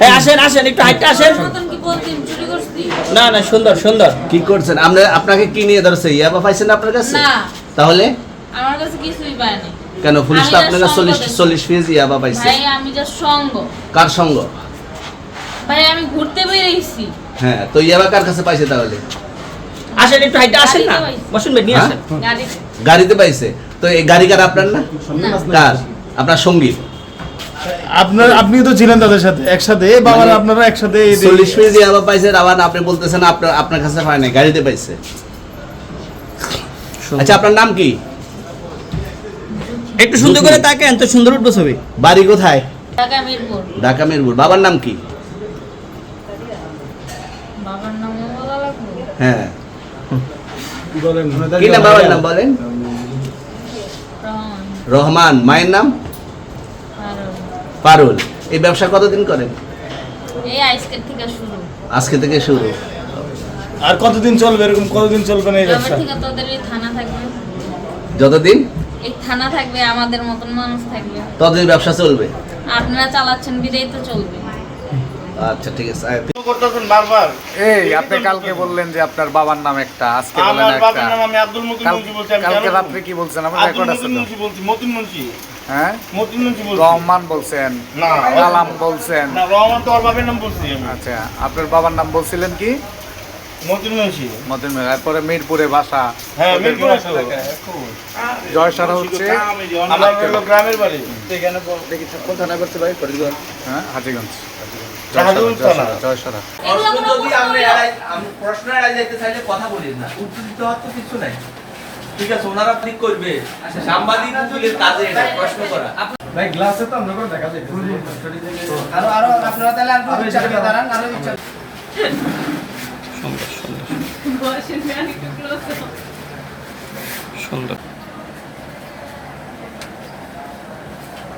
আসেন আসেন একটু হাইটে আসেন। না না সুন্দর সুন্দর। কি করছেন আপনি? আপনাকে কি নিয়ে ধরছে? ইয়াবা পাইছেন আপনার কাছে? না, তাহলে আমার কাছে কিছুই পায়নি। কেন পুলিশ তো আপনার কাছে 40 পিস ইয়াবা পাইছে? ভাই আমি জাস্ট সঙ্গ। কার সঙ্গ? ভাই আমি ঘুরতে বেরিয়েছি। হ্যাঁ, তো ইয়াবা কার কাছে পাইছে তাহলে? আসেন একটু হাইটে আসেন না, বসুন ভাই নিয়ে আসেন। গাড়িতে। গাড়িতে পাইছে? তো এই গাড়ি কার আপনার না? কার? আপনার সঙ্গী? আপনি তো ছিলেন তাদের সাথে একসাথে, বাবার আপনারা একসাথে 40 পিস ইয়াবা পাইছে, আবার আপনি বলতেছেন আপনার কাছে পায় নাই, গাড়িতে পাইছে। আচ্ছা, আপনার নাম কি? একটু সুন্দর করে তাকান তো সুন্দর উঠবো ছবি। বাড়ি কোথায়? ঢাকা মিরপুর। ঢাকা মিরপুর। বাবার নাম কি? বাবার নাম বলা লাগবে? হ্যাঁ, বলেন কি নাম বাবার নাম বলেন? রহমান। রহমান। মায়ের নাম? পারুল। পারুল। এই ব্যবসা কতদিন করেন? এই আজকের থেকে শুরু। আজকে থেকে শুরু। আর কতদিন চলবে, এরকম কতদিন চলবে না এই এবার ব্যবসা? থেকে তোদের এই থানা থাকবে। যতদিন এই থানা থাকবে, আমাদের মতন মানুষ থাকবে। ততদিন ব্যবসা চলবে। আপনারা চালাচ্ছেন বিদেই তো চলবে। আচ্ছা, ঠিক আছে। করতেছেন বারবার। এই আপনি কালকে বললেন যে আপনার বাবার নাম একটা, আজকে বলেন আমার একটা। বাবার নাম আমি আব্দুল মতিন মুন্সি বলছি। আমি কালকে কেন রাত্রে কি বলছেন? আমার আব্দুল রেকর্ড আছে মতিন তো। মুন্সি বলছি, মতিন মুন্সি। হ্যাঁ, মতিন মুন্সি বলছি। রহমান বলছেন, না, কালাম বলছেন। না, রহমান তো ওর বাবার নাম বলছি আমি। আচ্ছা, আপনার বাবার নাম বলছিলেন কি? মতিন মুন্সি। মতিন মিয়া। এরপরে মিরপুরে বাসা। হ্যাঁ, ওদের মিরপুরে বাসা। তো। জয়সারা হচ্ছে আমার হলো গ্রামের বাড়ি। এখানে কোন থানায় করতে পারি? ফরিদগঞ্জ। হ্যাঁ, হাজীগঞ্জ। হাজীগঞ্জ থানা। জয়সারা। এগুলো কোনো প্রশ্ন এড়াই যাইতে চাইলে কথা বলিস না, উত্তর দিতে হওয়ার তো কিছু নাই। ঠিক আছে, ওনারা ঠিক করবে। সাংবাদিক পুলিশের কাজে এটা প্রশ্ন করা। ভাই গ্লাসে তো আমরা করে দেখা যায়। আরো আপনারা তাহলে আর বিচারে দাঁড়ান, আরো বিচার। বয়সের ম্যানিকুলার। সুন্দর।